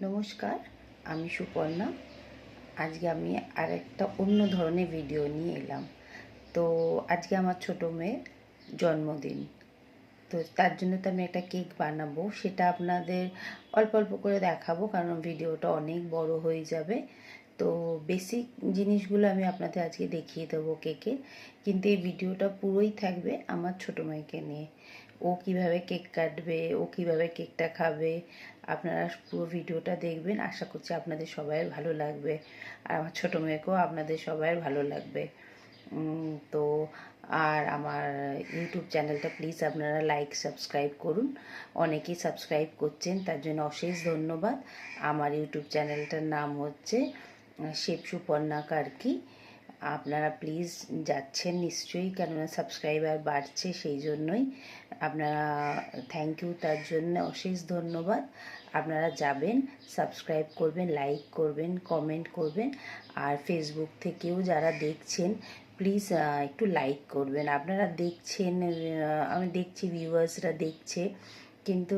নমস্কার, আমি সুপর্ণা। আজকে আমি আরেকটা অন্য ধরনের ভিডিও নিয়ে এলাম। তো আজকে আমার ছোটো মেয়ের জন্মদিন। তো তার জন্য তো আমি একটা কেক বানাবো, সেটা আপনাদের অল্প অল্প করে দেখাবো, কারণ ভিডিওটা অনেক বড় হয়ে যাবে। তো বেসিক জিনিসগুলো আমি আপনাদের আজকে দেখিয়ে দেবো কেকে, কিন্তু এই ভিডিওটা পুরোই থাকবে আমার ছোটো মেয়েকে নিয়ে। ও কিভাবে কেক কাটবে, ও কিভাবে কেকটা খাবে, আপনারা পুরো ভিডিওটা দেখবেন। আশা করছি আপনাদের সবাই ভালো লাগবে, আর আমার ছোটো মেয়েকেও আপনাদের সবাই ভালো লাগবে। তো আর আমার ইউটিউব চ্যানেলটা প্লিজ আপনারা লাইক সাবস্ক্রাইব করুন। অনেকেই সাবস্ক্রাইব করছেন, তার জন্য অশেষ ধন্যবাদ। আমার ইউটিউব চ্যানেলটার নাম হচ্ছে শেফ সুপর্ণা কার্কি। আপনারা প্লিজ যাচ্ছেন নিশ্চয়ই, কেননা সাবস্ক্রাইবার বাড়ছে, সেই জন্যই আপনারা থ্যাংক ইউ, তার জন্য অশেষ ধন্যবাদ। আপনারা যাবেন, সাবস্ক্রাইব করবেন, লাইক করবেন, কমেন্ট করবেন। আর ফেসবুক থেকেও যারা দেখছেন প্লিজ একটু লাইক করবেন। আপনারা দেখছেন, আমি দেখছি ভিউয়ার্সরা দেখছে, কিন্তু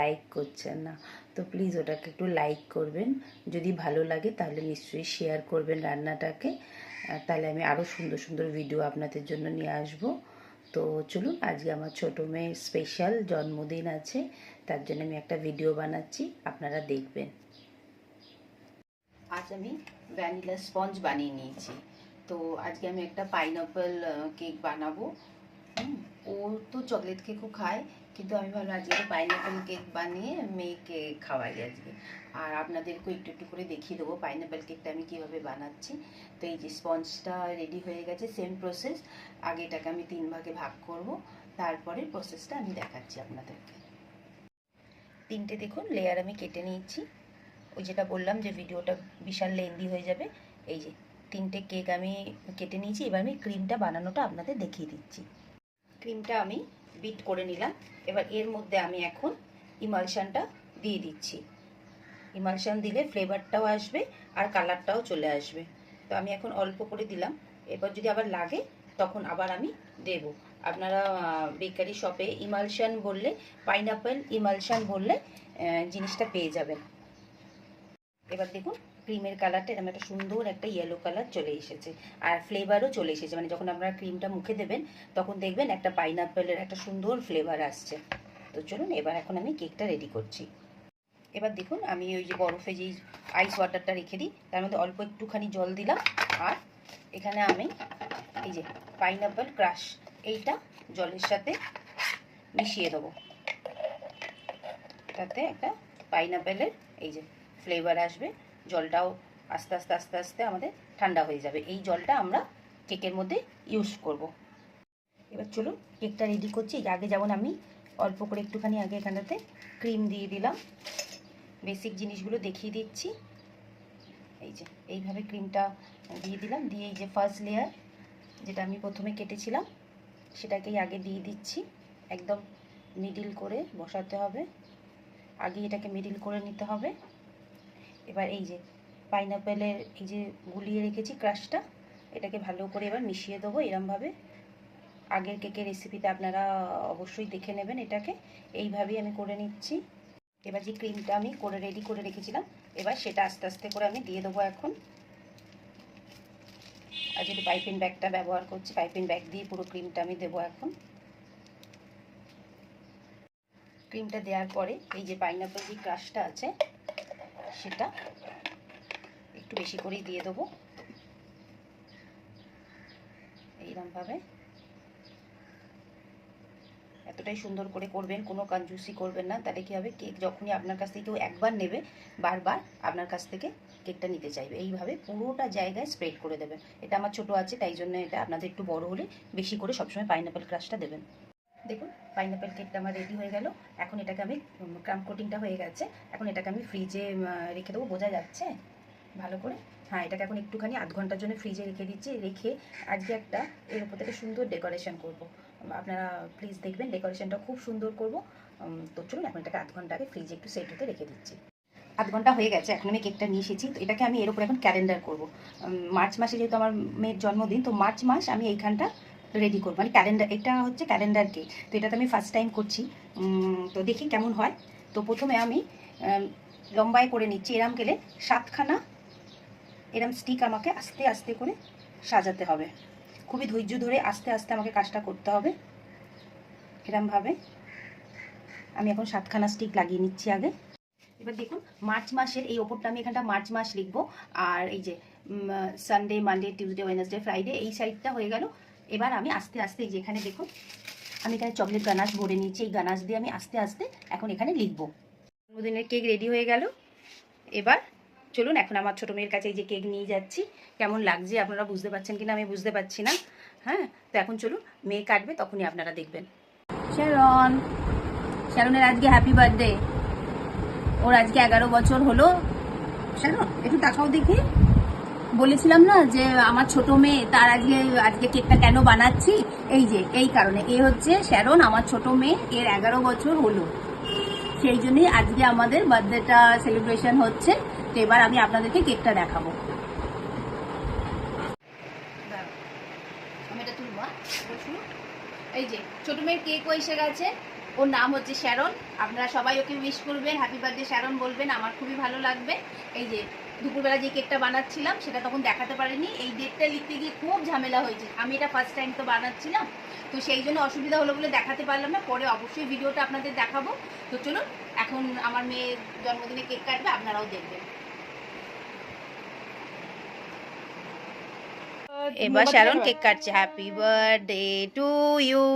লাইক করছেন না। তো প্লিজ ওটাকে একটু লাইক করবেন। যদি ভালো লাগে তাহলে নিশ্চয়ই শেয়ার করবেন রান্নাটাকে, তাহলে আমি আরও সুন্দর সুন্দর ভিডিও আপনাদের জন্য নিয়ে আসব। তো চলুন, আজকে আমার ছোটো মেয়ের স্পেশাল জন্মদিন আছে, তার জন্য আমি একটা ভিডিও বানাচ্ছি, আপনারা দেখবেন। আজ আমি ভ্যানিলা স্পঞ্জ বানিয়ে নিয়েছি। তো আজকে আমি একটা পাইনঅ্যাপল কেক বানাবো। ও তো চকলেট কেকও খায়, কিন্তু আমি ভাবলাম আজকে একটা পাইনঅ্যাপল কেক বানিয়ে মেয়েকে খাওয়াই আজকে। আর আপনাদেরকেও একটু একটু করে দেখিয়ে দেবো পাইনঅ্যাপল কেকটা আমি কীভাবে বানাচ্ছি। তো এই যে স্পঞ্জটা রেডি হয়ে গেছে, সেম প্রসেস। আগে এটাকে আমি 3 ভাগে ভাগ করব, তারপরে প্রসেসটা আমি দেখাচ্ছি আপনাদেরকে। 3টে দেখুন লেয়ার আমি কেটে নিয়েছি। ওই যেটা বললাম যে ভিডিওটা বিশাল লেন্দি হয়ে যাবে, এই যে 3টে কেক আমি কেটে নিয়েছি। এবার আমি ক্রিমটা বানানোটা আপনাদের দেখিয়ে দিচ্ছি। ক্রিমটা আমি বিট করে নিলাম। এবার এর মধ্যে আমি এখন ইমালশনটা দিয়ে দিচ্ছি। ইমালশন দিলে ফ্লেভারটাও আসবে আর কালারটাও চলে আসবে। তো আমি এখন অল্প করে দিলাম, এরপর যদি আবার লাগে তখন আবার আমি দেব। আপনারা বেকারি শপে ইমালশন বললে, পাইনঅ্যাপল ইমালশন বললে জিনিসটা পেয়ে যাবেন। এবার দেখুন ক্রিমের কালারটা এরকম একটা সুন্দর একটা ইয়েলো কালার চলে এসেছে, আর ফ্লেভারও চলে এসেছে। মানে যখন আপনারা ক্রিমটা মুখে দেবেন তখন দেখবেন একটা পাইনঅ্যাপেলের একটা সুন্দর ফ্লেভার আসছে। তো চলুন, এবার এখন আমি কেকটা রেডি করছি। এবার দেখুন আমি ওই যে বরফে যেই আইস ওয়াটারটা রেখে দিই তার মধ্যে অল্প একটুখানি জল দিলাম, আর এখানে আমি এই যে পাইনঅ্যাপল ক্রাশ এইটা জলের সাথে মিশিয়ে দেবো। তাতে একটা পাইনঅ্যাপেলের এই যে ফ্লেভার আসবে। জলটাও আস্তে আস্তে আস্তে আস্তে আমাদের ঠান্ডা হয়ে যাবে। এই জলটা আমরা কেকের মধ্যে ইউজ করব। এবার চলুন কেকটা রেডি করছি। আগে যেমন আমি অল্প করে একটুখানি আগে এখানটাতে ক্রিম দিয়ে দিলাম। বেসিক জিনিসগুলো দেখিয়ে দিচ্ছি। এই যে এইভাবে ক্রিমটা দিয়ে দিলাম, দিয়ে এই যে ফার্স্ট লেয়ার যেটা আমি প্রথমে কেটেছিলাম সেটাকেই আগে দিয়ে দিচ্ছি। একদম মিডিল করে বসাতে হবে, আগে এটাকে মিডিল করে নিতে হবে। এবার এই যে পাইনঅ্যাপেলের এই যে গুলিয়ে রেখেছি ক্রাশটা, এটাকে ভালো করে এবার মিশিয়ে দেবো এরমভাবে। আগের কেকের রেসিপিতে আপনারা অবশ্যই দেখে নেবেন এটাকে। এইভাবেই আমি করে নিচ্ছি। এবার যে ক্রিমটা আমি করে রেডি করে রেখেছিলাম, এবার সেটা আস্তে আস্তে করে আমি দিয়ে দেবো এখন। আর যদি পাইপিং ব্যাগটা ব্যবহার করছি, পাইপিং ব্যাগ দিয়ে পুরো ক্রিমটা আমি দেবো এখন। ক্রিমটা দেওয়ার পরে এই যে পাইনঅ্যাপেল যে ক্রাশটা আছে সেটা একটু বেশি করেই দিয়ে দেবো এইরকমভাবে। এতটাই সুন্দর করে করবেন, কোনো কনজুসি করবেন না, তাহলে কী হবে কেক যখনই আপনার কাছ থেকে কেউ একবার নেবে বারবার আপনার কাছ থেকে কেকটা নিতে চাইবে। এইভাবে পুরোটা জায়গায় স্প্রেড করে দেবেন। এটা আমার ছোটো আছে তাই জন্য, এটা আপনাদের একটু বড় হলে বেশি করে সবসময় পাইনঅ্যাপেল ক্রাশটা দেবেন। দেখুন পাইনঅ্যাপেল কেকটা আমার রেডি হয়ে গেল। এখন এটাকে আমি ক্রাম কোটিংটা হয়ে গেছে, এখন এটাকে আমি ফ্রিজে রেখে দেবো। বোঝা যাচ্ছে ভালো করে? হ্যাঁ, এটাকে এখন একটুখানি আধ ঘন্টার জন্য ফ্রিজে রেখে দিচ্ছি। রেখে আজকে একটা এর উপর থেকে সুন্দর ডেকোরেশন করব। আপনারা প্লিজ দেখবেন, ডেকোরেশনটা খুব সুন্দর করব। তো চলুন এখন এটাকে আধ ঘন্টা আগে ফ্রিজে একটু সেট হতে রেখে দিচ্ছি। আধ ঘন্টা হয়ে গেছে, এখন আমি কেকটা নিয়ে এসেছি। তো এটাকে আমি এর উপর এখন ক্যালেন্ডার করব। মার্চ মাসে যেহেতু আমার মেয়ের জন্মদিন, তো মার্চ মাস আমি এইখানটা রেডি করবো। মানে ক্যালেন্ডার, এটা হচ্ছে ক্যালেন্ডার কেক। তো এটা তো আমি ফার্স্ট টাইম করছি, তো দেখি কেমন হয়। তো প্রথমে আমি লম্বায় করে নিচ্ছি। এরম গেলে 7খানা এরম স্টিক আমাকে আস্তে আস্তে করে সাজাতে হবে। খুবই ধৈর্য ধরে আস্তে আস্তে আমাকে কাজটা করতে হবে। এরমভাবে আমি এখন 7খানা স্টিক লাগিয়ে নিচ্ছি আগে। এবার দেখুন মার্চ মাসের এই ওপরটা আমি এখানটা মার্চ মাস লিখবো, আর এই যে Sunday, Monday, Tuesday, Wednesday, Friday এই সাইডটা হয়ে গেল। এবার আমি আস্তে আস্তে এই যে এখানে দেখুন আমি এখানে চকলেট গানাশ ভরে নিচ্ছি। এই গানাশ দিয়ে আমি আস্তে আস্তে এখন এখানে লিখবো। জন্মদিনের কেক রেডি হয়ে গেল। এবার চলুন এখন আমার ছোটো মেয়ের কাছে এই যে কেক নিয়ে যাচ্ছি। কেমন লাগছে আপনারা বুঝতে পারছেন কিনা আমি বুঝতে পারছি না। হ্যাঁ, তো এখন চলুন, মেয়ে কাটবে তখনই আপনারা দেখবেন। শ্যারনের আজকে হ্যাপি বার্থডে। ওর আজকে 11 বছর হলো। শ্যারন একটু তাকাও দেখি। বলেছিলাম না যে আমার ছোট মেয়ে, তার আজকে কেকটা কেন বানাচ্ছি, এই যে এই কারণে। এ হচ্ছে শ্যারন, আমার ছোট মেয়ে, এর 11 বছর হলো, সেই জন্যই আজকে আমাদের বার্থডেটা সেলিব্রেশন হচ্ছে। তো এবার আমি আপনাদেরকে কেকটা দেখাবো। আমি এটা তুলবো। এই যে ছোট মেয়ের কেক এসে গেছে। ওর নাম হচ্ছে শ্যারন। আপনারা সবাই ওকে উইশ করবেন, হ্যাপি বার্থডে শ্যারন বলবেন, আমার খুবই ভালো লাগবে। এই যে দুপুরবেলা যে কেকটা বানাচ্ছিলাম সেটা তখন দেখাতে পারিনি, এই ডেটটা লিখতে গিয়ে খুব ঝামেলা হয়েছে। আমি এটা ফার্স্ট টাইম তো বানাচ্ছিলাম, তো সেই জন্য অসুবিধা হলো বলে দেখাতে পারলাম না। পরে অবশ্যই ভিডিওটা আপনাদের দেখাবো। তো চলুন এখন আমার মেয়ের জন্মদিনে কেক কাটবে, আপনারাও দেখবেন। এবার শ্যারন কেক কাটছে। Happy birthday to you,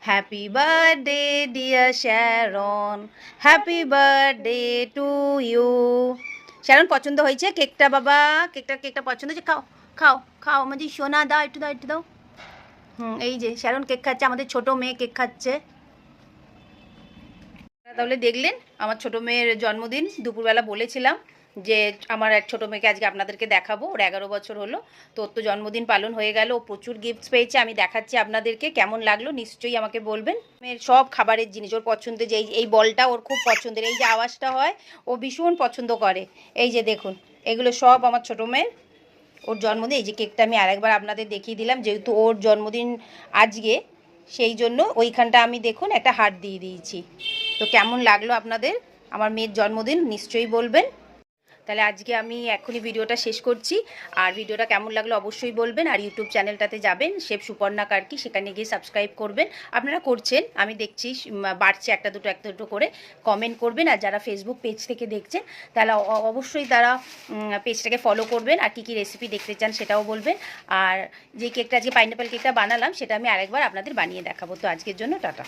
happy birthday dear Sharon, happy birthday to you. Sharon পছন্দ হয়েছে কেকটা? বাবা কেকটা পছন্দ হয়েছে? খাও খাও খাও আমাদের সোনা, দাও একটু দাও একটু দাও। এই যে শ্যারন কেক খাচ্ছে, আমাদের ছোট মেয়ে কেক খাচ্ছে। তাহলে দেখলেন আমার ছোট মেয়ের জন্মদিন। দুপুরবেলা বলেছিলাম যে আমার এক ছোটো মেয়েকে আজকে আপনাদেরকে দেখাবো। ওর 11 বছর হলো, তো ওর তো জন্মদিন পালন হয়ে গেল। ও প্রচুর গিফটস পেয়েছে। আমি দেখাচ্ছি আপনাদেরকে, কেমন লাগলো নিশ্চয়ই আমাকে বলবেন। মেয়ের সব খাবারের জিনিস ওর পছন্দের, যে এই বলটা ওর খুব পছন্দের, এই যে আওয়াজটা হয় ও ভীষণ পছন্দ করে। এই যে দেখুন এগুলো সব আমার ছোটো মেয়ের, ওর জন্মদিন। এই যে কেকটা আমি আরেকবার আপনাদের দেখিয়ে দিলাম, যেহেতু ওর জন্মদিন আজকে, সেই জন্য ওইখানটা আমি দেখুন একটা হার্ট দিয়ে দিয়েছি। তো কেমন লাগলো আপনাদের আমার মেয়ের জন্মদিন নিশ্চয়ই বলবেন। তাহলে আজকে আমি এখনই ভিডিওটা শেষ করছি। আর ভিডিওটা কেমন লাগলো অবশ্যই বলবেন। আর ইউটিউব চ্যানেলটাতে যাবেন, শেফ সুপর্ণা কার্কি, সেখানে গিয়ে সাবস্ক্রাইব করবেন। আপনারা করছেন আমি দেখছি, বাড়ছে একটা দুটো করে। কমেন্ট করবেন। আর যারা ফেসবুক পেজ থেকে দেখছেন তাহলে অবশ্যই তারা পেজটাকে ফলো করবেন। আর কী কী রেসিপি দেখতে চান সেটাও বলবেন। আর যে কেকটা আজকে পাইনাপেল কেকটা বানালাম সেটা আমি আরেকবার আপনাদের বানিয়ে দেখাবো। তো আজকের জন্য টাটা।